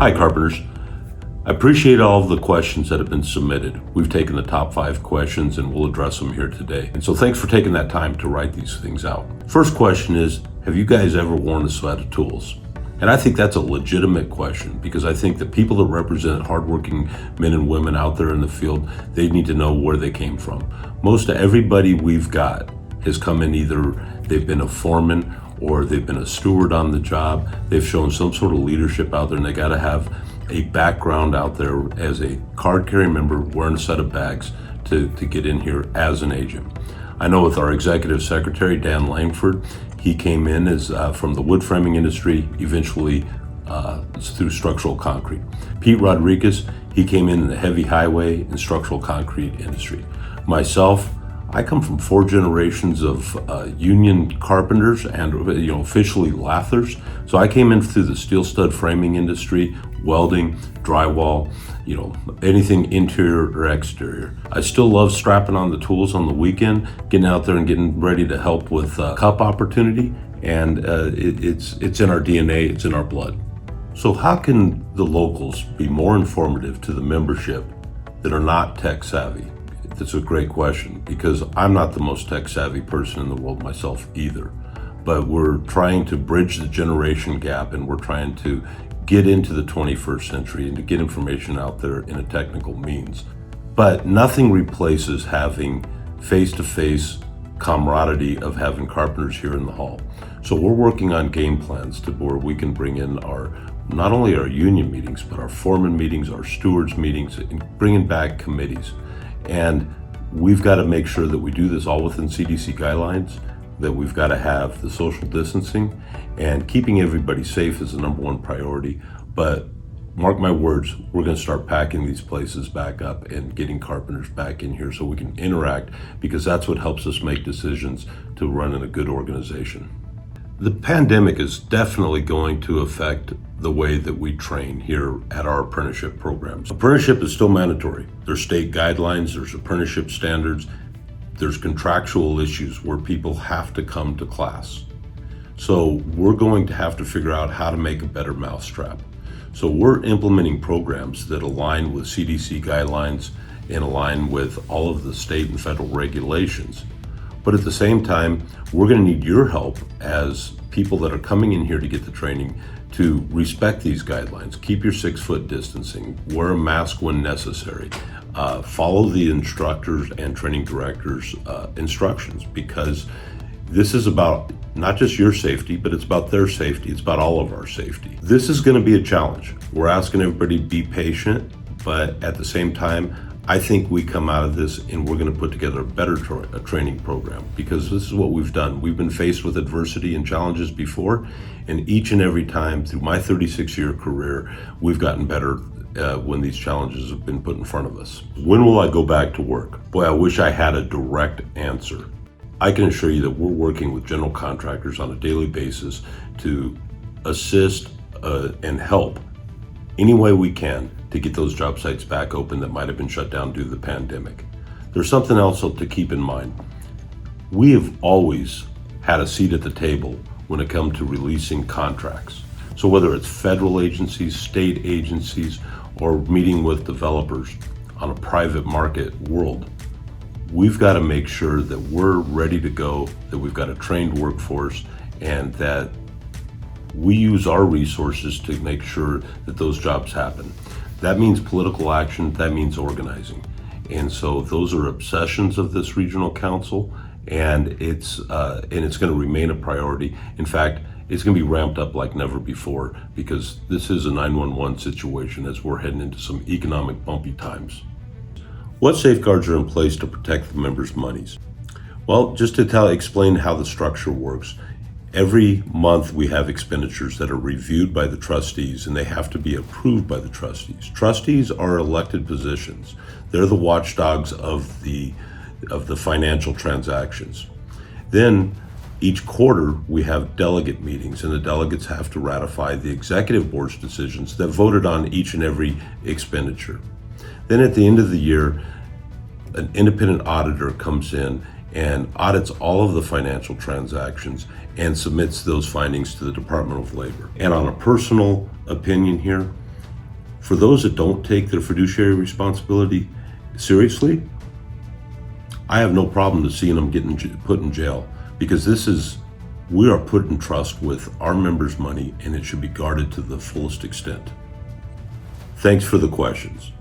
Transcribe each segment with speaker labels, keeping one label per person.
Speaker 1: Hi, Carpenters. I appreciate all of the questions that have been submitted. We've taken the top 5 questions and we'll address them here today. And so thanks for taking that time to write these things out. First question is, have you guys ever worn a set of tools? And I think that's a legitimate question because I think the people that represent hardworking men and women out there in the field, they need to know where they came from. Most everybody we've got has come in either they've been a foreman or they've been a steward on the job. They've shown some sort of leadership out there, and they got to have a background out there as a card-carrying member wearing a set of bags to get in here as an agent. I know with our executive secretary, Dan Langford, he came in as from the wood framing industry, eventually through structural concrete. Pete Rodriguez, he came in the heavy highway and structural concrete industry. Myself, I come from 4 generations of union carpenters and officially lathers. So I came in through the steel stud framing industry, welding, drywall, anything interior or exterior. I still love strapping on the tools on the weekend, getting out there and getting ready to help with cup opportunity. And it's in our DNA, it's in our blood. So how can the locals be more informative to the membership that are not tech savvy? That's a great question because I'm not the most tech savvy person in the world myself either. But we're trying to bridge the generation gap and we're trying to get into the 21st century and to get information out there in a technical means. But nothing replaces having face-to-face camaraderie of having carpenters here in the hall. So we're working on game plans to where we can bring in not only our union meetings, but our foreman meetings, our stewards meetings, and bringing back committees. And we've got to make sure that we do this all within CDC guidelines, that we've got to have the social distancing, and keeping everybody safe is the #1 priority. But mark my words, we're going to start packing these places back up and getting carpenters back in here so we can interact, because that's what helps us make decisions to run in a good organization. The pandemic is definitely going to affect the way that we train here at our apprenticeship programs. Apprenticeship is still mandatory. There's state guidelines, there's apprenticeship standards, there's contractual issues where people have to come to class. So we're going to have to figure out how to make a better mousetrap. So we're implementing programs that align with CDC guidelines and align with all of the state and federal regulations. But at the same time, we're going to need your help as people that are coming in here to get the training to respect these guidelines. Keep your 6-foot distancing, wear a mask when necessary, follow the instructors and training directors' instructions, because this is about not just your safety, but it's about their safety. It's about all of our safety. This is going to be a challenge. We're asking everybody to be patient, but at the same time, I think we come out of this and we're going to put together a better training program, because this is what we've done. We've been faced with adversity and challenges before, and each and every time through my 36-year career, we've gotten better when these challenges have been put in front of us. When will I go back to work? Boy, I wish I had a direct answer. I can assure you that we're working with general contractors on a daily basis to assist and help any way we can to get those job sites back open that might have been shut down due to the pandemic. There's something else to keep in mind. We have always had a seat at the table when it comes to releasing contracts. So whether it's federal agencies, state agencies, or meeting with developers on a private market world, we've got to make sure that we're ready to go, that we've got a trained workforce, and that we use our resources to make sure that those jobs happen. That means political action, that means organizing. And so those are obsessions of this regional council, and it's going to remain a priority. In fact, it's going to be ramped up like never before, because this is a 911 situation as we're heading into some economic bumpy times. What safeguards are in place to protect the members' monies? Well, just to explain how the structure works. Every month we have expenditures that are reviewed by the trustees, and they have to be approved by the trustees. Trustees are elected positions. They're the watchdogs of the financial transactions. Then each quarter we have delegate meetings, and the delegates have to ratify the executive board's decisions that voted on each and every expenditure. Then at the end of the year, an independent auditor comes in and audits all of the financial transactions and submits those findings to the Department of Labor. And on a personal opinion here, For those that don't take their fiduciary responsibility seriously, I have no problem to seeing them getting put in jail, because we are put in trust with our members' money, and it should be guarded to the fullest extent. Thanks for the questions.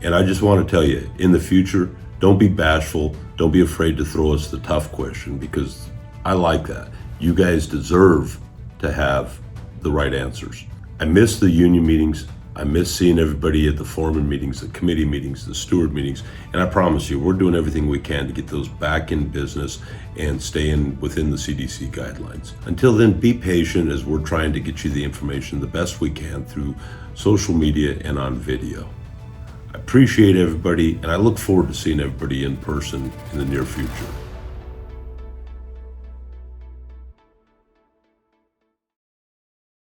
Speaker 1: And I just want to tell you, in the future, don't be bashful. Don't be afraid to throw us the tough question, because I like that. You guys deserve to have the right answers. I miss the union meetings. I miss seeing everybody at the foreman meetings, the committee meetings, the steward meetings, and I promise you, we're doing everything we can to get those back in business and staying within the CDC guidelines. Until then, be patient as we're trying to get you the information the best we can through social media and on video. I appreciate everybody, and I look forward to seeing everybody in person in the near future.